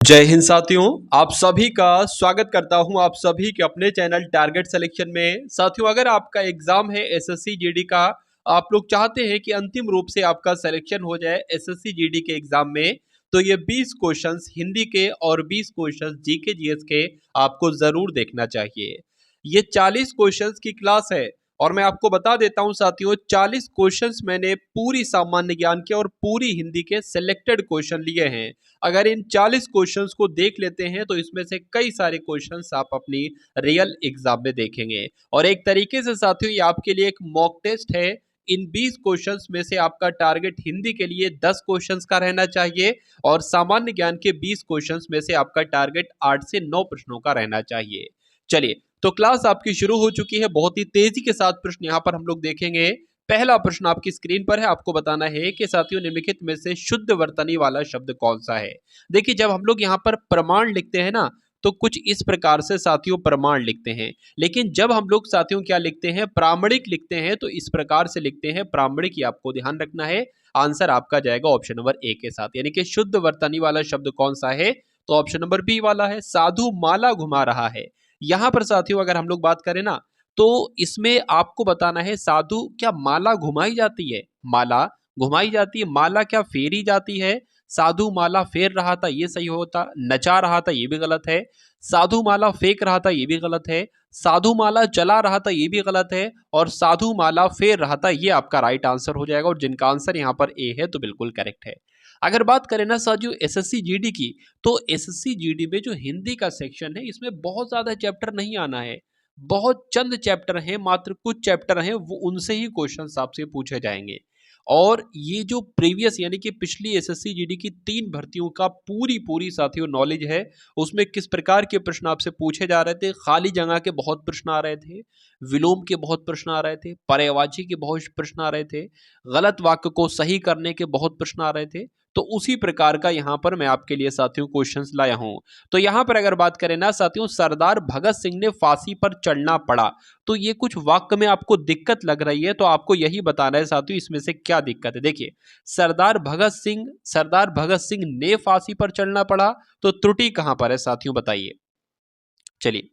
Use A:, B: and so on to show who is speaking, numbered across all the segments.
A: जय हिंद साथियों, आप सभी का स्वागत करता हूं आप सभी के अपने चैनल टारगेट सिलेक्शन में। साथियों, अगर आपका एग्जाम है एसएससी जीडी का, आप लोग चाहते हैं कि अंतिम रूप से आपका सिलेक्शन हो जाए एसएससी जीडी के एग्जाम में, तो ये 20 क्वेश्चंस हिंदी के और 20 क्वेश्चंस जीके जीएस के आपको जरूर देखना चाहिए। ये 40 क्वेश्चंस की क्लास है और मैं आपको बता देता हूं साथियों, 40 क्वेश्चंस मैंने पूरी सामान्य ज्ञान के और पूरी हिंदी के सिलेक्टेड क्वेश्चन लिए हैं। अगर इन 40 क्वेश्चंस को देख लेते हैं तो इसमें से कई सारे क्वेश्चंस आप अपनी रियल एग्जाम में देखेंगे और एक तरीके से साथियों ये आपके लिए एक मॉक टेस्ट है। इन 20 क्वेश्चंस में से आपका टारगेट हिंदी के लिए 10 क्वेश्चंस का रहना चाहिए और सामान्य ज्ञान के 20 क्वेश्चंस में से आपका टारगेट 8 से 9 प्रश्नों का रहना चाहिए। चलिए, तो क्लास आपकी शुरू हो चुकी है। बहुत ही तेजी के साथ प्रश्न यहाँ पर हम लोग देखेंगे। पहला प्रश्न आपकी स्क्रीन पर है, आपको बताना है कि साथियों निम्नलिखित में से शुद्ध वर्तनी वाला शब्द कौन सा है। देखिए, जब हम लोग यहाँ पर प्रमाण लिखते हैं ना, तो कुछ इस प्रकार से साथियों प्रमाण लिखते हैं, लेकिन जब हम लोग साथियों क्या लिखते हैं, प्रामाणिक लिखते हैं, तो इस प्रकार से लिखते हैं प्रामाणिक। ही आपको ध्यान रखना है। आंसर आपका जाएगा ऑप्शन नंबर ए के साथ, यानी कि शुद्ध वर्तनी वाला शब्द कौन सा है, तो ऑप्शन नंबर बी वाला है, साधु माला घुमा रहा है। यहां पर साथियों अगर हम लोग बात करें ना, तो इसमें आपको बताना है साधु क्या माला घुमाई जाती है, माला घुमाई जाती है, माला क्या फेरी जाती है। साधु माला फेर रहा था, ये सही होता। नचा रहा था, ये भी गलत है। साधु माला फेंक रहा था, ये भी गलत है। साधु माला चला रहा था, ये भी गलत है। और साधु माला फेर रहा था, ये आपका राइट आंसर हो जाएगा और जिनका आंसर यहाँ पर ए है तो बिल्कुल करेक्ट है। अगर बात करें ना साथियों एसएससी जीडी की, तो एसएससी जीडी में जो हिंदी का सेक्शन है इसमें बहुत ज्यादा चैप्टर नहीं आना है। बहुत चंद चैप्टर हैं, मात्र कुछ चैप्टर हैं, वो उनसे ही क्वेश्चंस आपसे पूछे जाएंगे। और ये जो प्रीवियस यानी कि पिछली एसएससी जीडी की 3 भर्तियों का पूरी पूरी साथियों नॉलेज है, उसमें किस प्रकार के प्रश्न आपसे पूछे जा रहे थे। खाली जगह के बहुत प्रश्न आ रहे थे, विलोम के बहुत प्रश्न आ रहे थे, पर्यायवाची के बहुत प्रश्न आ रहे थे, गलत वाक्य को सही करने के बहुत प्रश्न आ रहे थे। तो उसी प्रकार का यहाँ पर मैं आपके लिए साथियों क्वेश्चंस लाया हूं। तो यहाँ पर अगर बात करें ना साथियों, सरदार भगत सिंह ने फांसी पर चढ़ना पड़ा, तो ये कुछ वाक्य में आपको दिक्कत लग रही है, तो आपको यही बताना है साथियों इसमें से क्या दिक्कत है। देखिए, सरदार भगत सिंह ने फांसी पर चढ़ना पड़ा, तो त्रुटि कहां पर है साथियों बताइए। चलिए,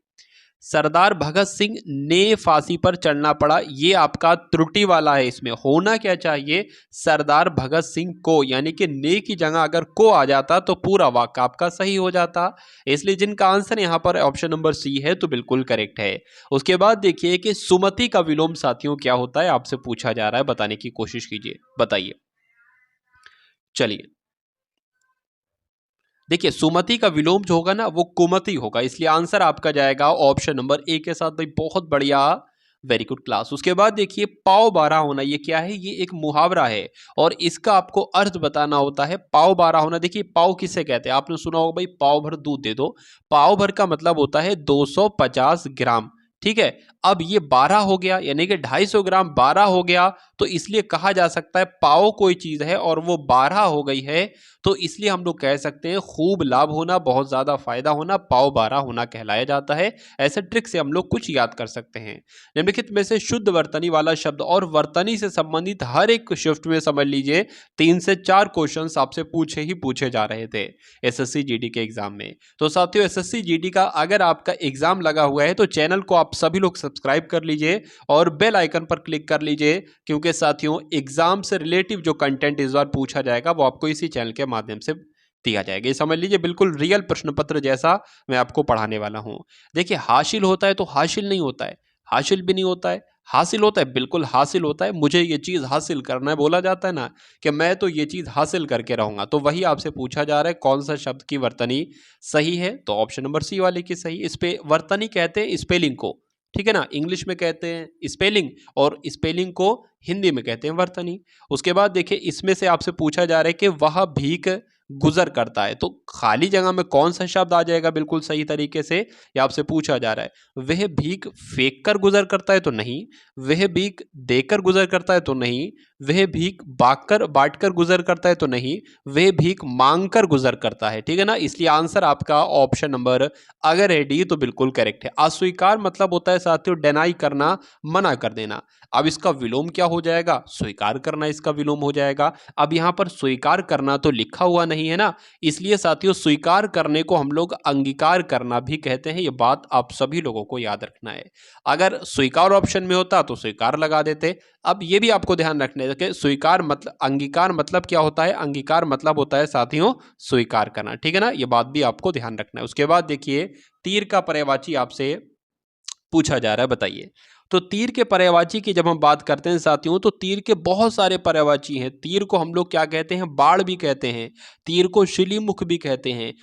A: सरदार भगत सिंह ने फांसी पर चढ़ना पड़ा, ये आपका त्रुटि वाला है। इसमें होना क्या चाहिए, सरदार भगत सिंह को, यानी कि ने की जगह अगर को आ जाता तो पूरा वाक्य आपका सही हो जाता। इसलिए जिनका आंसर यहां पर ऑप्शन नंबर सी है तो बिल्कुल करेक्ट है। उसके बाद देखिए कि सुमति का विलोम साथियों क्या होता है, आपसे पूछा जा रहा है, बताने की कोशिश कीजिए, बताइए। चलिए, देखिए सुमति का विलोम जो होगा ना वो कुमति होगा, इसलिए आंसर आपका जाएगा ऑप्शन नंबर ए के साथ। भाई बहुत बढ़िया, वेरी गुड क्लास। उसके बाद देखिए पाव बारह होना, ये क्या है, ये एक मुहावरा है और इसका आपको अर्थ बताना होता है। पाव बारह होना, देखिए पाव किसे कहते हैं, आपने सुना होगा भाई पाव भर दूध दे दो। पाव भर का मतलब होता है 250 ग्राम, ठीक है। अब ये 12 हो गया, यानी कि 250 ग्राम 12 हो गया, तो इसलिए कहा जा सकता है पाव कोई चीज है और वो 12 हो गई है, तो इसलिए हम लोग कह सकते हैं खूब लाभ होना, बहुत ज्यादा फायदा होना, पाव 12 होना कहलाया जाता है। ऐसे ट्रिक से हम लोग कुछ याद कर सकते हैं। निम्नलिखित में से शुद्ध वर्तनी वाला शब्द, और वर्तनी से संबंधित हर एक शिफ्ट में समझ लीजिए 3 से 4 क्वेश्चंस आपसे पूछे जा रहे थे एसएससी जीडी के एग्जाम में। तो साथियों एसएससी जीडी का अगर आपका एग्जाम लगा हुआ है तो चैनल को आप सभी लोग सब्सक्राइब कर लीजिए और बेल आइकन पर क्लिक कर लीजिए, क्योंकि साथियों एग्जाम से रिलेटिव जो कंटेंट इस बार पूछा जाएगा वो आपको इसी चैनल के माध्यम से दिया जाएगा। ये समझ लीजिए बिल्कुल रियल प्रश्न पत्र जैसा मैं आपको पढ़ाने वाला हूं। देखिए, हासिल होता है तो हासिल नहीं होता है, हासिल भी नहीं होता है, हासिल होता है, बिल्कुल हासिल होता है। मुझे ये चीज हासिल करना है, बोला जाता है ना कि मैं तो ये चीज हासिल करके रहूंगा, तो वही आपसे पूछा जा रहा है कौन सा शब्द की वर्तनी सही है, तो ऑप्शन नंबर सी वाले की सही। इस पे वर्तनी कहते हैं स्पेलिंग को, ठीक है ना, इंग्लिश में कहते हैं स्पेलिंग और स्पेलिंग को हिंदी में कहते हैं वर्तनी। उसके बाद देखिए इसमें से आपसे पूछा जा रहा है कि वह भीख गुजर करता है, तो खाली जगह में कौन सा शब्द आ जाएगा बिल्कुल सही तरीके से, ये आपसे पूछा जा रहा है। वह भीख फेंक कर गुजर करता है तो नहीं, वह भीख देकर गुजर करता है तो नहीं, वह भीख बांटकर गुजर करता है तो नहीं, वह भीख मांगकर गुजर करता है। ठीक है ना, इसलिए आंसर आपका ऑप्शन नंबर अगर है डी तो बिल्कुल करेक्ट है। अस्वीकार मतलब होता है साथियों डिनाई करना, मना कर देना। अब इसका विलोम क्या हो जाएगा, स्वीकार करना इसका विलोम हो जाएगा। अब यहां पर स्वीकार करना तो लिखा हुआ नहीं है ना, इसलिए साथियों स्वीकार करने को हम लोग अंगीकार करना भी कहते हैं। ये बात आप सभी लोगों को याद रखना है। अगर स्वीकार ऑप्शन में होता तो स्वीकार लगा देते। अब ये भी आपको ध्यान रखना है कि स्वीकार मतलब अंगीकार मतलब क्या होता है, अंगीकार मतलब होता है साथियों स्वीकार करना। ठीक है ना, ये बात भी आपको ध्यान रखना है। उसके बाद देखिए तीर का पर्यायवाची आपसे पूछा जा रहा है, बताइए। तो तीर के पर्यायवाची की जब हम बात करते हैं साथियों, तो तीर के बहुत सारे पर्यायवाची हैं। तीर को हम लोग क्या कहते हैं, बाण भी कहते हैं, तीर को शिलीमुख भी कहते हैं,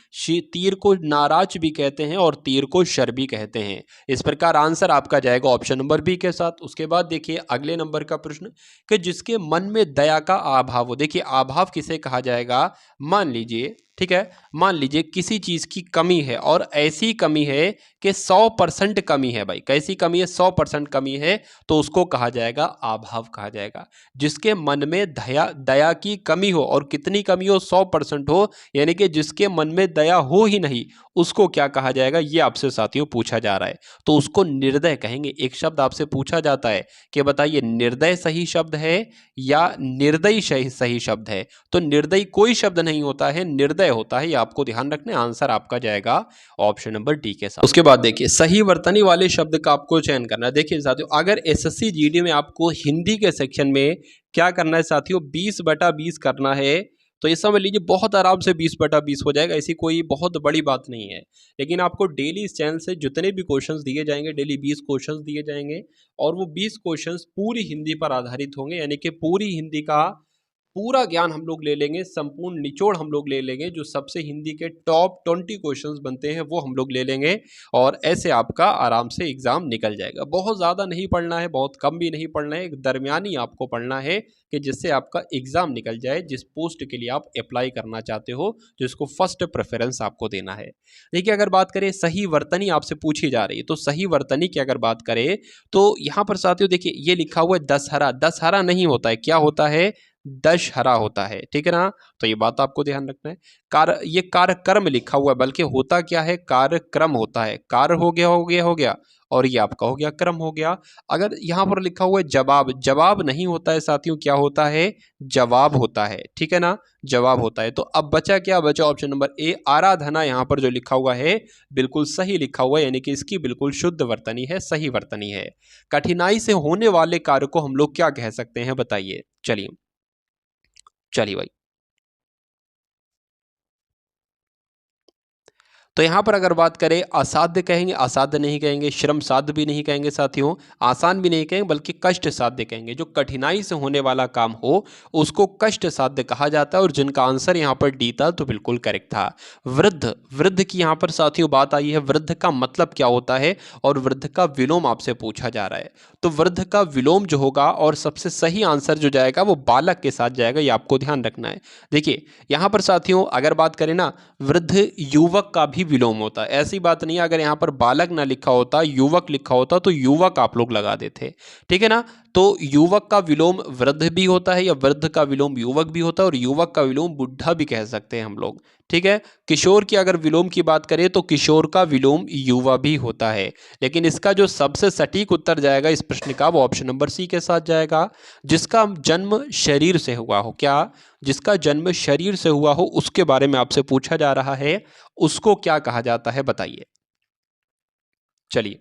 A: तीर को नाराज भी कहते हैं और तीर को शर भी कहते हैं। इस प्रकार आंसर आपका जाएगा ऑप्शन नंबर बी के साथ। उसके बाद देखिए अगले नंबर का प्रश्न कि जिसके मन में दया का अभाव हो। देखिए अभाव किसे कहा जाएगा, मान लीजिए, ठीक है, मान लीजिए किसी चीज की कमी है और ऐसी कमी है कि 100% कमी है भाई, कैसी कमी है, 100% कमी है, तो उसको कहा जाएगा अभाव कहा जाएगा। जिसके मन में दया दया की कमी हो और कितनी कमी हो, 100% हो, यानी कि जिसके मन में दया हो ही नहीं, उसको क्या कहा जाएगा, ये आपसे साथियों पूछा जा रहा है। तो उसको निर्दय कहेंगे। एक शब्द आपसे पूछा जाता है कि बताइए निर्दय सही शब्द है या निर्दयी सही शब्द है। तो निर्दयी कोई शब्द नहीं होता है, निर्दय होता है, ये आपको ध्यान रखना है। आंसर आपका जाएगा ऑप्शन नंबर डी के साथ। उसके बाद देखिए सही वर्तनी वाले शब्द का आपको चयन करना है। देखिए साथियों अगर एसएससी जीडी में आपको हिंदी के सेक्शन में क्या करना है साथियों, 20/20 करना है, तो ये समझ लीजिए बहुत आराम से 20/20 हो जाएगा, ऐसी कोई बहुत बड़ी बात नहीं है। लेकिन आपको डेली इस चैनल से जितने भी क्वेश्चंस दिए जाएंगे, डेली 20 क्वेश्चंस दिए जाएंगे और वो 20 क्वेश्चंस पूरी हिंदी पर आधारित होंगे, यानी कि पूरी हिंदी का पूरा ज्ञान हम लोग ले लेंगे, संपूर्ण निचोड़ हम लोग ले लेंगे, जो सबसे हिंदी के टॉप 20 क्वेश्चंस बनते हैं वो हम लोग ले लेंगे और ऐसे आपका आराम से एग्जाम निकल जाएगा। बहुत ज़्यादा नहीं पढ़ना है, बहुत कम भी नहीं पढ़ना है, एक दरमियानी आपको पढ़ना है कि जिससे आपका एग्जाम निकल जाए जिस पोस्ट के लिए आप अप्लाई करना चाहते हो, जिसको फर्स्ट प्रेफरेंस आपको देना है। देखिए अगर बात करें सही वर्तनी आपसे पूछी जा रही है, तो सही वर्तनी की अगर बात करें तो यहाँ पर साथियों देखिए ये लिखा हुआ है दशहरा, दशहरा नहीं होता है, क्या होता है, दशहरा होता है। ठीक है ना, तो ये बात आपको ध्यान रखना है। ये कार्यक्रम लिखा हुआ है, बल्कि होता क्या है, कार्यक्रम होता है। कार्य हो गया हो गया हो गया और ये आपका हो गया क्रम हो गया। अगर यहाँ पर लिखा हुआ है जवाब, जवाब नहीं होता है साथियों, क्या होता है, जवाब होता है। ठीक है ना, जवाब होता है। तो अब बचा क्या, बचा ऑप्शन नंबर ए आराधना। यहाँ पर जो लिखा हुआ है बिल्कुल सही लिखा हुआ है, यानी कि इसकी बिल्कुल शुद्ध वर्तनी है, सही वर्तनी है। कठिनाई से होने वाले कार्य को हम लोग क्या कह सकते हैं, बताइए। चलिए चलिए भाई, तो यहाँ पर अगर बात करें असाध्य कहेंगे, असाध्य नहीं कहेंगे, श्रम साध्य भी नहीं कहेंगे साथियों, आसान भी नहीं कहेंगे, बल्कि कष्ट साध्य कहेंगे। जो कठिनाई से होने वाला काम हो उसको कष्ट साध्य कहा जाता है और जिनका आंसर यहाँ पर डी था तो बिल्कुल करेक्ट था। वृद्ध, वृद्ध की यहाँ पर साथियों बात आई है, वृद्ध का मतलब क्या होता है और वृद्ध का विलोम आपसे पूछा जा रहा है। तो वृद्ध का विलोम जो होगा और सबसे सही आंसर जो जाएगा वो बालक के साथ जाएगा, ये आपको ध्यान रखना है। देखिए यहाँ पर साथियों अगर बात करें ना, वृद्ध युवक का भी विलोम होता है, ऐसी बात नहीं है। अगर यहाँ पर बालक ना लिखा होता, युवक लिखा होता तो युवक आप लोग लगा देते। ठीक है ना, तो युवक का विलोम वृद्ध भी होता है या वृद्ध का विलोम युवक भी होता है और युवक का विलोम बुढ़ा भी कह सकते हैं हम लोग। ठीक है, किशोर की अगर विलोम की बात करें तो किशोर का विलोम युवा भी होता है। लेकिन इसका जो सबसे सटीक उत्तर जाएगा इस प्रश्न का वो ऑप्शन नंबर सी के साथ जाएगा। जिसका जन्म शरीर से हुआ हो, क्या, जिसका जन्म शरीर से हुआ हो उसके बारे में आपसे पूछा जा रहा है, उसको क्या कहा जाता है, बताइए। चलिए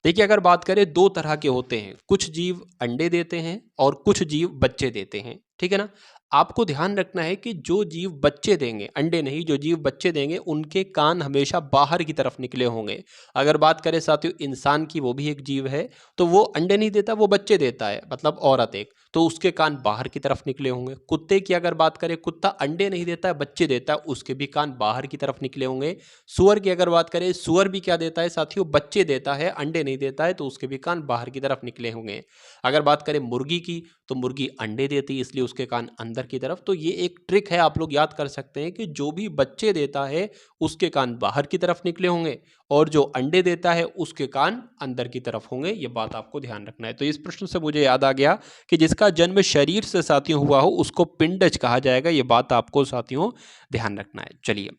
A: देखिए अगर बात करें दो तरह के होते हैं, कुछ जीव अंडे देते हैं और कुछ जीव बच्चे देते हैं। ठीक है ना, आपको ध्यान रखना है कि जो जीव बच्चे देंगे, अंडे नहीं, जो जीव बच्चे देंगे उनके कान हमेशा बाहर की तरफ निकले होंगे। अगर बात करें साथियों इंसान की, वो भी एक जीव है, तो वो अंडे नहीं देता, वो बच्चे देता है, मतलब औरत एक, तो उसके कान बाहर की तरफ निकले होंगे। कुत्ते की अगर बात करें, कुत्ता अंडे नहीं देता है, बच्चे देता है, उसके भी कान बाहर की तरफ निकले होंगे। सुअर की अगर बात करें, सुअर भी क्या देता है साथियों, बच्चे देता है, अंडे नहीं देता है, तो उसके भी कान बाहर की तरफ निकले होंगे। अगर बात करें मुर्गी की, तो मुर्गी अंडे देती है इसलिए उसके कान अंदर की तरफ। तो ये एक ट्रिक है, आप लोग याद कर सकते हैं कि जो भी बच्चे देता है उसके कान बाहर की तरफ निकले होंगे और जो अंडे देता है उसके कान अंदर की तरफ होंगे। ये बात आपको ध्यान रखना है। तो इस प्रश्न से मुझे याद आ गया कि जिसका जन्म शरीर से साथियों हुआ हो उसको पिंडज कहा जाएगा। ये बात आपको साथियों ध्यान रखना है। चलिए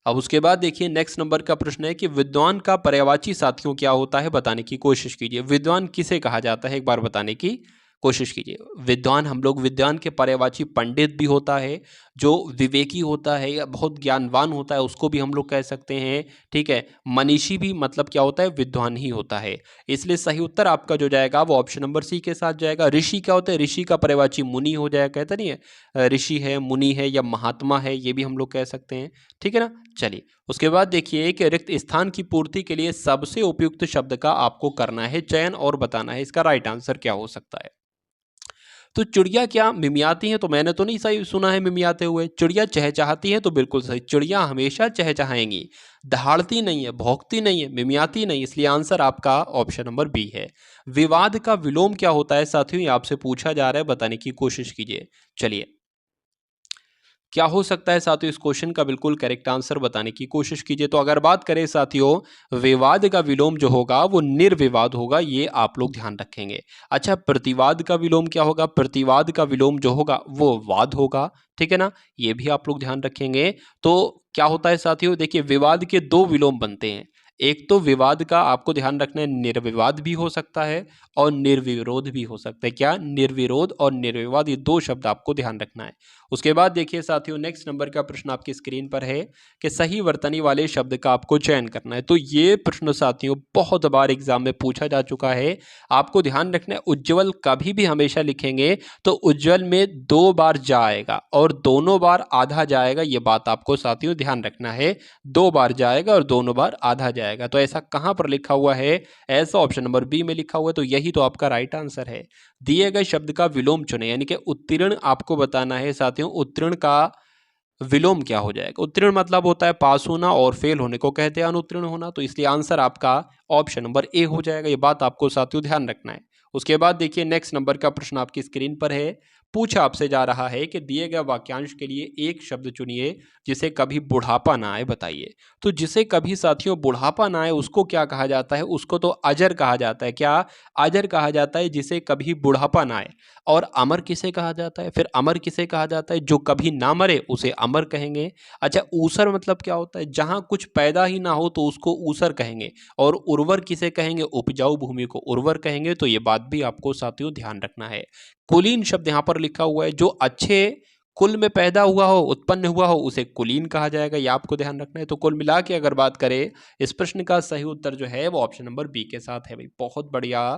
A: अब उसके बाद देखिए नेक्स्ट नंबर का प्रश्न है कि विद्वान का पर्यायवाची साथियों क्या होता है, बताने की कोशिश कीजिए। विद्वान किसे कहा जाता है एक बार बताने की कोशिश कीजिए। विद्वान हम लोग विद्वान के पर्यायवाची पंडित भी होता है, जो विवेकी होता है या बहुत ज्ञानवान होता है उसको भी हम लोग कह सकते हैं। ठीक है, मनीषी भी मतलब क्या होता है, विद्वान ही होता है। इसलिए सही उत्तर आपका जो जाएगा वो ऑप्शन नंबर सी के साथ जाएगा। ऋषि क्या होता है, ऋषि का पर्यायवाची मुनि हो जाएगा। कहता नहीं है ऋषि है, मुनि है या महात्मा है, ये भी हम लोग कह सकते हैं। ठीक है ना। चलिए उसके बाद देखिए कि रिक्त स्थान की पूर्ति के लिए सबसे उपयुक्त शब्द का आपको करना है चयन और बताना है इसका राइट आंसर क्या हो सकता है। तो चिड़िया क्या मिमियाती हैं, तो मैंने तो नहीं सही सुना है मिमियाते हुए। चिड़िया चहचहाती है, तो बिल्कुल सही, चिड़िया हमेशा चहचहाएंगी। दहाड़ती नहीं है, भौंकती नहीं है, मिमियाती नहीं, इसलिए आंसर आपका ऑप्शन नंबर बी है। विवाद का विलोम क्या होता है साथियों, ये आपसे पूछा जा रहा है, बताने की कोशिश कीजिए। चलिए क्या हो सकता है साथियों, इस क्वेश्चन का बिल्कुल करेक्ट आंसर बताने की कोशिश कीजिए। तो अगर बात करें साथियों विवाद का विलोम जो होगा वो निर्विवाद होगा, ये आप लोग ध्यान रखेंगे। अच्छा प्रतिवाद का विलोम क्या होगा, प्रतिवाद का विलोम जो होगा वो वाद होगा। ठीक है ना, ये भी आप लोग ध्यान रखेंगे। तो क्या होता है साथियों, देखिए विवाद के दो विलोम बनते हैं। एक तो विवाद का आपको ध्यान रखना है निर्विवाद भी हो सकता है और निर्विरोध भी हो सकता है। क्या, निर्विरोध और निर्विवाद, ये दो शब्द आपको ध्यान रखना है। उसके बाद देखिए साथियों नेक्स्ट नंबर का प्रश्न आपकी स्क्रीन पर है कि सही वर्तनी वाले शब्द का आपको चयन करना है। तो ये प्रश्न साथियों बहुत बार एग्जाम में पूछा जा चुका है। आपको ध्यान रखना है उज्ज्वल कभी भी हमेशा लिखेंगे तो उज्ज्वल में दो बार जा आएगा और दोनों बार आधा जाएगा। ये बात आपको साथियों ध्यान रखना है, दो बार जाएगा और दोनों बार आधा जाएगा। तो ऐसा कहां पर लिखा हुआ है, ऐसा ऑप्शन नंबर बी में लिखा हुआ है। तो यही तो आपका राइट आंसर है। दिए गए शब्द का विलोम चुने, यानी कि उत्तीर्ण आपको बताना है साथियों। उत्तीर्ण का विलोम क्या हो जाएगा, उत्तीर्ण मतलब होता है पास होना और फेल होने को कहते हैं अनुत्तीर्ण होना। तो इसलिए आंसर आपका ऑप्शन नंबर ए हो जाएगा। ये बात आपको साथियों ध्यान रखना है। उसके बाद देखिए नेक्स्ट नंबर का प्रश्न आपकी स्क्रीन पर है। पूछा आपसे जा रहा है कि दिए गए वाक्यांश के लिए एक शब्द चुनिए जिसे कभी बुढ़ापा ना आए, बताइए। तो जिसे कभी साथियों बुढ़ापा ना आए उसको क्या कहा जाता है, उसको तो अजर कहा जाता है। क्या, अजर कहा जाता है जिसे कभी बुढ़ापा ना आए। और अमर किसे कहा जाता है, फिर अमर किसे कहा जाता है, जो कभी ना मरे उसे अमर कहेंगे। अच्छा ऊसर मतलब क्या होता है, जहां कुछ पैदा ही ना हो तो उसको ऊसर कहेंगे। और उर्वर किसे कहेंगे, उपजाऊ भूमि को उर्वर कहेंगे। तो ये बात भी आपको साथियों ध्यान रखना है। कुलीन शब्द यहां पर लिखा हुआ है, जो अच्छे कुल में पैदा हुआ हो, उत्पन्न हुआ हो, उसे कुलीन कहा जाएगा। ये आपको ध्यान रखना है। तो कुल मिला के अगर बात करें इस प्रश्न का सही उत्तर जो है वो ऑप्शन नंबर बी के साथ है। भाई बहुत बढ़िया,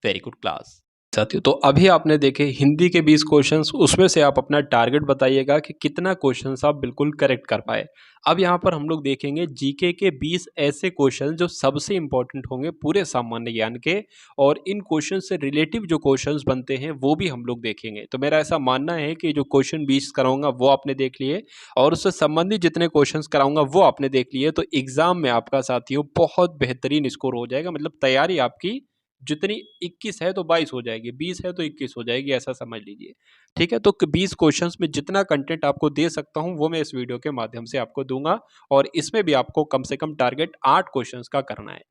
A: वेरी गुड क्लास साथियों। तो अभी आपने देखे हिंदी के 20 क्वेश्चंस, उसमें से आप अपना टारगेट बताइएगा कि कितना क्वेश्चंस आप बिल्कुल करेक्ट कर पाए। अब यहाँ पर हम लोग देखेंगे जीके के 20 ऐसे क्वेश्चन जो सबसे इंपॉर्टेंट होंगे पूरे सामान्य ज्ञान के, और इन क्वेश्चन से रिलेटिव जो क्वेश्चंस बनते हैं वो भी हम लोग देखेंगे। तो मेरा ऐसा मानना है कि जो क्वेश्चन 20 कराऊंगा वो आपने देख लिए और उससे संबंधित जितने क्वेश्चंस कराऊंगा वो आपने देख लिए, तो एग्जाम में आपका साथियों बहुत बेहतरीन स्कोर हो जाएगा। मतलब तैयारी आपकी जितनी 21 है तो 22 हो जाएगी, 20 है तो 21 हो जाएगी, ऐसा समझ लीजिए। ठीक है, तो 20 क्वेश्चंस में जितना कंटेंट आपको दे सकता हूं वो मैं इस वीडियो के माध्यम से आपको दूंगा, और इसमें भी आपको कम से कम टारगेट 8 क्वेश्चंस का करना है।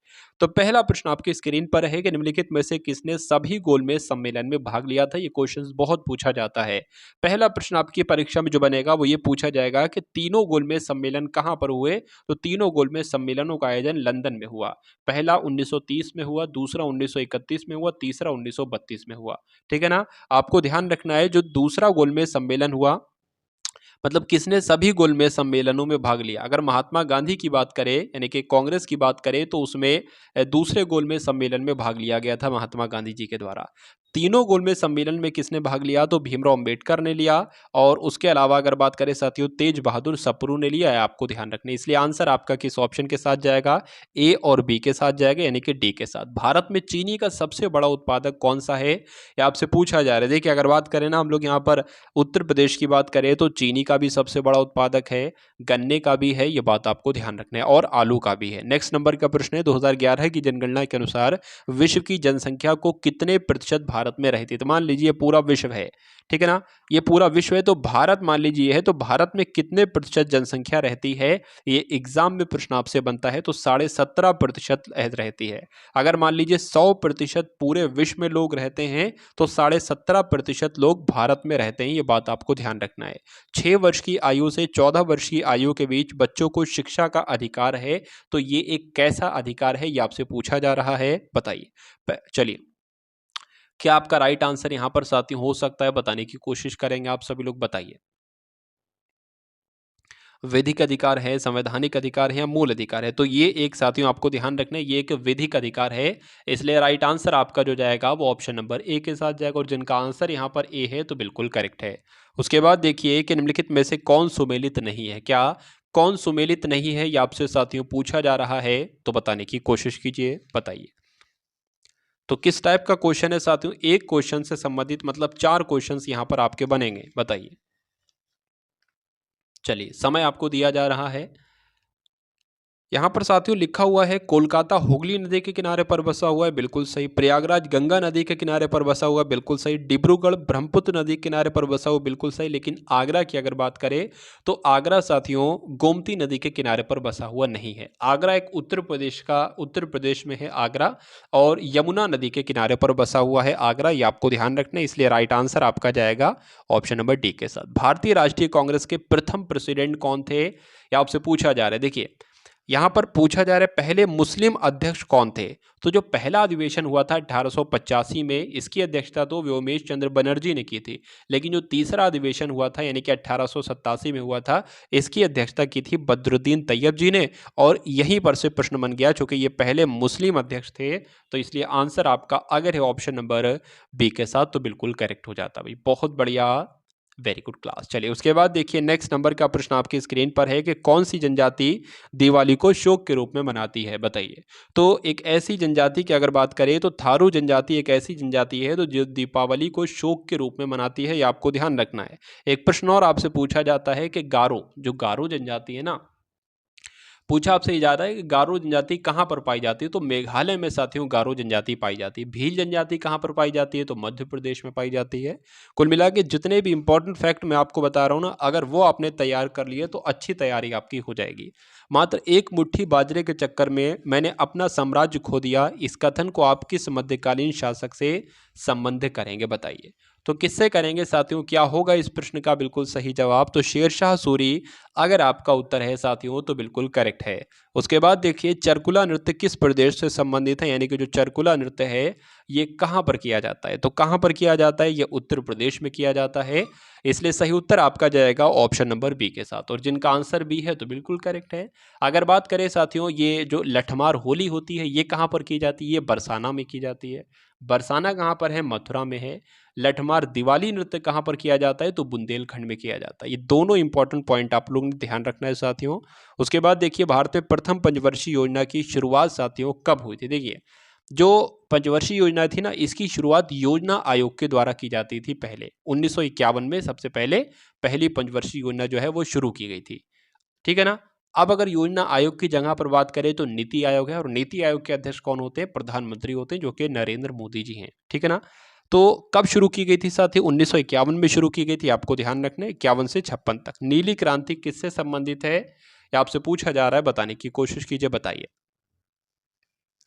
A: तो पहला प्रश्न आपकी स्क्रीन पर है कि निम्नलिखित में से किसने सभी गोलमेज सम्मेलन में भाग लिया था। ये क्वेश्चन बहुत पूछा जाता है। पहला प्रश्न आपकी परीक्षा में जो बनेगा वो ये पूछा जाएगा कि तीनों गोलमेज सम्मेलन कहां पर हुए। तो तीनों गोलमेज सम्मेलनों का आयोजन लंदन में हुआ। पहला 1930 में हुआ, दूसरा 1931 में हुआ, तीसरा 1932 में हुआ। ठीक है ना। आपको ध्यान रखना है जो दूसरा गोलमेज सम्मेलन हुआ, मतलब किसने सभी गोलमेज सम्मेलनों में भाग लिया। अगर महात्मा गांधी की बात करें यानी कि कांग्रेस की बात करें तो उसमें दूसरे गोलमेज सम्मेलन में भाग लिया गया था महात्मा गांधी जी के द्वारा। तीनों गोलमेज सम्मेलन में किसने भाग लिया, तो भीमराव अंबेडकर ने लिया, और उसके अलावा अगर बात करें साथियों तेज बहादुर सप्रू ने लिया है। आपको ध्यान रखना है। इसलिए आंसर आपका किस ऑप्शन के साथ जाएगा, ए और बी के साथ जाएगा, यानी कि डी के साथ। भारत में चीनी का सबसे बड़ा उत्पादक कौन सा है, ये आपसे पूछा जा रहा है। देखिए अगर बात करें ना हम लोग यहाँ पर उत्तर प्रदेश की बात करें तो चीनी का भी सबसे बड़ा उत्पादक है, गन्ने का भी है, ये बात आपको ध्यान रखना है, और आलू का भी है। नेक्स्ट नंबर का प्रश्न है 2011 की जनगणना के अनुसार विश्व की जनसंख्या को कितने प्रतिशत भारत भारत में रहती है। तो मान लीजिए पूरा विश्व है, ठीक है ना, ये पूरा विश्व है, तो भारत मान लीजिए है, तो भारत में कितने प्रतिशत जनसंख्या रहती है, ये एग्जाम में प्रश्न आपसे बनता है, तो 17.5% रहती है। अगर मान लीजिए 100% पूरे विश्व में लोग रहते हैं तो 17.5% लोग भारत में रहते हैं, ये बात आपको ध्यान रखना है। 6 वर्ष की आयु से 14 वर्ष की आयु के बीच बच्चों को शिक्षा का अधिकार है, तो ये एक कैसा अधिकार है, ये आपसे पूछा जा रहा है, बताइए। चलिए, क्या आपका राइट आंसर यहां पर साथियों हो सकता है, बताने की कोशिश करेंगे आप सभी लोग, बताइए। विधिक अधिकार है, संवैधानिक अधिकार है या मूल अधिकार है? तो ये एक साथियों आपको ध्यान रखना है, ये एक विधिक अधिकार है, इसलिए राइट आंसर आपका जो जाएगा वो ऑप्शन नंबर ए के साथ जाएगा, और जिनका आंसर यहाँ पर ए है तो बिल्कुल करेक्ट है। उसके बाद देखिए कि निम्नलिखित में से कौन सुमेलित नहीं है, क्या कौन सुमेलित नहीं है, ये आपसे साथियों पूछा जा रहा है, तो बताने की कोशिश कीजिए, बताइए। तो किस टाइप का क्वेश्चन है साथियों, एक क्वेश्चन से संबंधित मतलब 4 क्वेश्चंस यहां पर आपके बनेंगे, बताइए। चलिए, समय आपको दिया जा रहा है। यहाँ पर साथियों लिखा हुआ है कोलकाता हुगली नदी के किनारे पर बसा हुआ है, बिल्कुल सही। प्रयागराज गंगा नदी के किनारे पर बसा हुआ है, बिल्कुल सही। डिब्रूगढ़ ब्रह्मपुत्र नदी के किनारे पर बसा हुआ, बिल्कुल सही। लेकिन आगरा की अगर बात करें तो आगरा साथियों गोमती नदी के किनारे पर बसा हुआ नहीं है। आगरा एक उत्तर प्रदेश में है आगरा, और यमुना नदी के किनारे पर बसा हुआ है आगरा, ये आपको ध्यान रखना है, इसलिए राइट आंसर आपका जाएगा ऑप्शन नंबर डी के साथ। भारतीय राष्ट्रीय कांग्रेस के प्रथम प्रेसिडेंट कौन थे, ये आपसे पूछा जा रहा है। देखिए, यहां पर पूछा जा रहा है पहले मुस्लिम अध्यक्ष कौन थे, तो जो पहला अधिवेशन हुआ था 1885 में, इसकी अध्यक्षता तो व्योमेश चंद्र बनर्जी ने की थी। लेकिन जो तीसरा अधिवेशन हुआ था यानी कि 1887 में हुआ था, इसकी अध्यक्षता की थी बद्रुद्दीन तैयब जी ने, और यहीं पर से प्रश्न बन गया, चूंकि ये पहले मुस्लिम अध्यक्ष थे, तो इसलिए आंसर आपका अगर है ऑप्शन नंबर बी के साथ तो बिल्कुल करेक्ट हो जाता। भाई बहुत बढ़िया, वेरी गुड क्लास। चलिए, उसके बाद देखिए नेक्स्ट नंबर का प्रश्न आपकी स्क्रीन पर है कि कौन सी जनजाति दिवाली को शोक के रूप में मनाती है, बताइए। तो एक ऐसी जनजाति की अगर बात करें तो थारू जनजाति एक ऐसी जनजाति है तो जो दीपावली को शोक के रूप में मनाती है, ये आपको ध्यान रखना है। एक प्रश्न और आपसे पूछा जाता है कि गारो जनजाति है ना, पूछा आपसे ये जाता है कि गारो जनजाति कहाँ पर पाई जाती है, तो मेघालय में साथियों गारो जनजाति पाई जाती है। भील जनजाति कहाँ पर पाई जाती है, तो मध्य प्रदेश में पाई जाती है। कुल मिला के जितने भी इंपॉर्टेंट फैक्ट मैं आपको बता रहा हूँ ना, अगर वो आपने तैयार कर लिए तो अच्छी तैयारी आपकी हो जाएगी। मात्र एक मुट्ठी बाजरे के चक्कर में मैंने अपना साम्राज्य खो दिया, इस कथन को आप किस मध्यकालीन शासक से संबंध करेंगे, बताइए। तो किससे करेंगे साथियों, क्या होगा इस प्रश्न का बिल्कुल सही जवाब, तो शेरशाह सूरी अगर आपका उत्तर है साथियों तो बिल्कुल करेक्ट है। उसके बाद देखिए चरकुला नृत्य किस प्रदेश से संबंधित है, यानी कि जो चरकुला नृत्य है ये कहाँ पर किया जाता है, तो कहाँ पर किया जाता है, ये उत्तर प्रदेश में किया जाता है, इसलिए सही उत्तर आपका जाएगा ऑप्शन नंबर बी के साथ, और जिनका आंसर बी है तो बिल्कुल करेक्ट है। अगर बात करें साथियों ये जो लठमार होली होती है ये कहाँ पर की जाती है, ये बरसाना में की जाती है। बरसाना कहाँ पर है, मथुरा में है। लठमार दिवाली नृत्य कहाँ पर किया जाता है, तो बुंदेलखंड में किया जाता है। ये दोनों इंपॉर्टेंट पॉइंट आप लोगों ने ध्यान रखना है साथियों। उसके बाद देखिए भारत में प्रथम पंचवर्षीय योजना की शुरुआत साथियों कब हुई थी, देखिए जो पंचवर्षीय योजना थी ना, इसकी शुरुआत योजना आयोग के द्वारा की जाती थी पहले 1951 में, सबसे पहले पहली पंचवर्षीय योजना जो है वो शुरू की गई थी, ठीक है ना। अब अगर योजना आयोग की जगह पर बात करें तो नीति आयोग है, और नीति आयोग के अध्यक्ष कौन होते हैं, प्रधानमंत्री होते हैं, जो कि नरेंद्र मोदी जी हैं, ठीक है ना। तो कब शुरू की गई थी साथी, 1951 में शुरू की गई थी, आपको ध्यान रखना है 51 से 56 तक। नीली क्रांति किससे संबंधित है, या आपसे पूछा जा रहा है, बताने की कोशिश कीजिए, बताइए।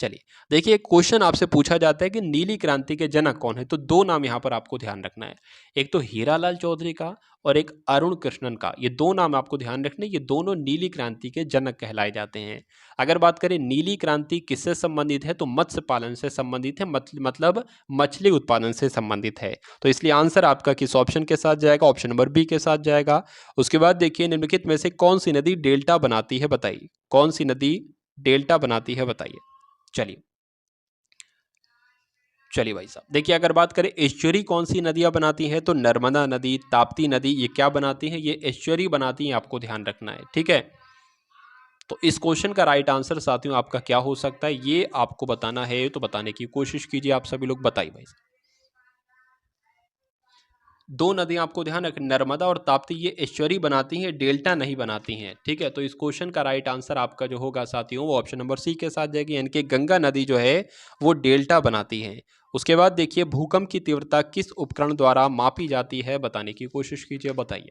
A: चलिए देखिए क्वेश्चन आपसे पूछा जाता है कि नीली क्रांति के जनक कौन है, तो दो नाम यहाँ पर आपको ध्यान रखना है, एक तो हीरालाल चौधरी का और एक अरुण कृष्णन का, ये दो नाम आपको ध्यान रखने, ये दोनों नीली क्रांति के जनक कहलाए जाते हैं। अगर बात करें नीली क्रांति किससे संबंधित है, तो मत्स्य पालन से संबंधित है, मतलब मछली उत्पादन से संबंधित है, तो इसलिए आंसर आपका किस ऑप्शन के साथ जाएगा, ऑप्शन नंबर बी के साथ जाएगा। उसके बाद देखिए निम्नलिखित में से कौन सी नदी डेल्टा बनाती है, बताइए, कौन सी नदी डेल्टा बनाती है, बताइए। चलिए चलिए भाई साहब देखिए अगर बात करें एस्चुरी कौन सी नदियां बनाती हैं, तो नर्मदा नदी, ताप्ती नदी, ये क्या बनाती हैं, ये एस्चुरी बनाती हैं, आपको ध्यान रखना है, ठीक है। तो इस क्वेश्चन का राइट आंसर साथियों आपका क्या हो सकता है, ये आपको बताना है, तो बताने की कोशिश कीजिए आप सभी लोग, बताइए भाई साहब। दो नदियां आपको ध्यान रखें, नर्मदा और ताप्ती, ये एस्चुअरी बनाती हैं, डेल्टा नहीं बनाती हैं। ठीक है, तो इस क्वेश्चन का राइट आंसर आपका जो होगा साथियों वो ऑप्शन नंबर सी के साथ जाएगी, यानी कि गंगा नदी जो है वो डेल्टा बनाती है। उसके बाद देखिए, भूकंप की तीव्रता किस उपकरण द्वारा मापी जाती है, बताने की कोशिश कीजिए, बताइए।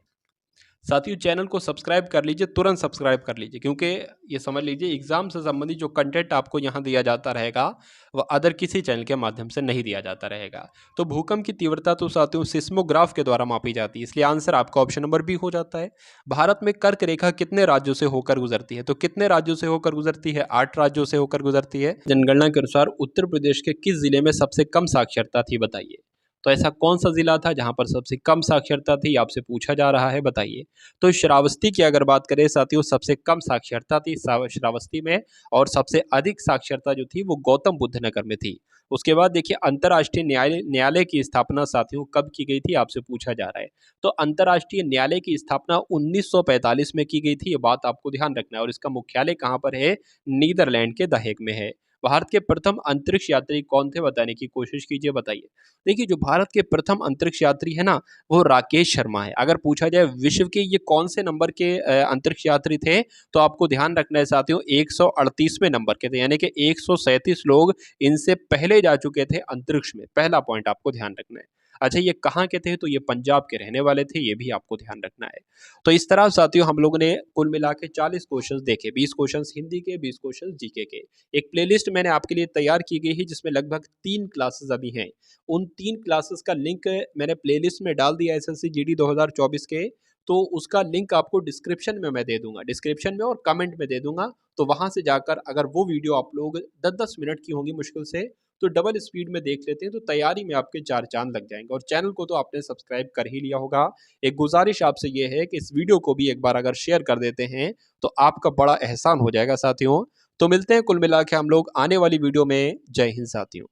A: साथियों चैनल को सब्सक्राइब कर लीजिए, तुरंत सब्सक्राइब कर लीजिए, क्योंकि ये समझ लीजिए एग्जाम से संबंधित जो कंटेंट आपको यहाँ दिया जाता रहेगा वह अदर किसी चैनल के माध्यम से नहीं दिया जाता रहेगा। तो भूकंप की तीव्रता तो साथियों सिस्मोग्राफ के द्वारा मापी जाती है, इसलिए आंसर आपका ऑप्शन नंबर बी हो जाता है। भारत में कर्क रेखा कितने राज्यों से होकर गुजरती है, तो कितने राज्यों से होकर गुजरती है, 8 राज्यों से होकर गुजरती है। जनगणना के अनुसार उत्तर प्रदेश के किस जिले में सबसे कम साक्षरता थी, बताइए। तो ऐसा कौन सा जिला था जहां पर सबसे कम साक्षरता थी, आपसे पूछा जा रहा है, बताइए। तो श्रावस्ती की अगर बात करें साथियों, सबसे कम साक्षरता थी श्रावस्ती में, और सबसे अधिक साक्षरता जो थी वो गौतम बुद्ध नगर में थी। उसके बाद देखिए, अंतर्राष्ट्रीय न्यायालय की स्थापना साथियों कब की गई थी, आपसे पूछा जा रहा है। तो अंतर्राष्ट्रीय न्यायालय की स्थापना 1945 में की गई थी, ये बात आपको ध्यान रखना है। और इसका मुख्यालय कहाँ पर है, नीदरलैंड के द हेग में है। भारत के प्रथम अंतरिक्ष यात्री कौन थे, बताने की कोशिश कीजिए, बताइए। देखिए, जो भारत के प्रथम अंतरिक्ष यात्री है ना, वो राकेश शर्मा है। अगर पूछा जाए विश्व के ये कौन से नंबर के अंतरिक्ष यात्री थे, तो आपको ध्यान रखना है साथियों 138वें नंबर के थे, यानी कि 137 लोग इनसे पहले जा चुके थे अंतरिक्ष में। पहला पॉइंट आपको ध्यान रखना है। अच्छा, ये कहाँ के थे, तो ये पंजाब के रहने वाले थे, ये भी आपको ध्यान रखना है। तो इस तरह साथियों हम लोगों ने कुल मिला के 40 क्वेश्चन देखे, 20 क्वेश्चन हिंदी के, 20 क्वेश्चन जीके के। एक प्लेलिस्ट मैंने आपके लिए तैयार की गई है जिसमें लगभग 3 क्लासेस अभी हैं। उन 3 क्लासेस का लिंक मैंने प्लेलिस्ट में डाल दिया एसएससी जीडी 2024 के, तो उसका लिंक आपको डिस्क्रिप्शन में मैं दे दूंगा, डिस्क्रिप्शन में और कमेंट में दे दूंगा। तो वहां से जाकर अगर वो वीडियो आप लोग 10-10 मिनट की होंगी मुश्किल से, तो डबल स्पीड में देख लेते हैं तो तैयारी में आपके 4 चांद लग जाएंगे। और चैनल को तो आपने सब्सक्राइब कर ही लिया होगा। एक गुजारिश आपसे ये है कि इस वीडियो को भी एक बार अगर शेयर कर देते हैं तो आपका बड़ा एहसान हो जाएगा साथियों। तो मिलते हैं कुल मिला के हम लोग आने वाली वीडियो में। जय हिंद साथियों।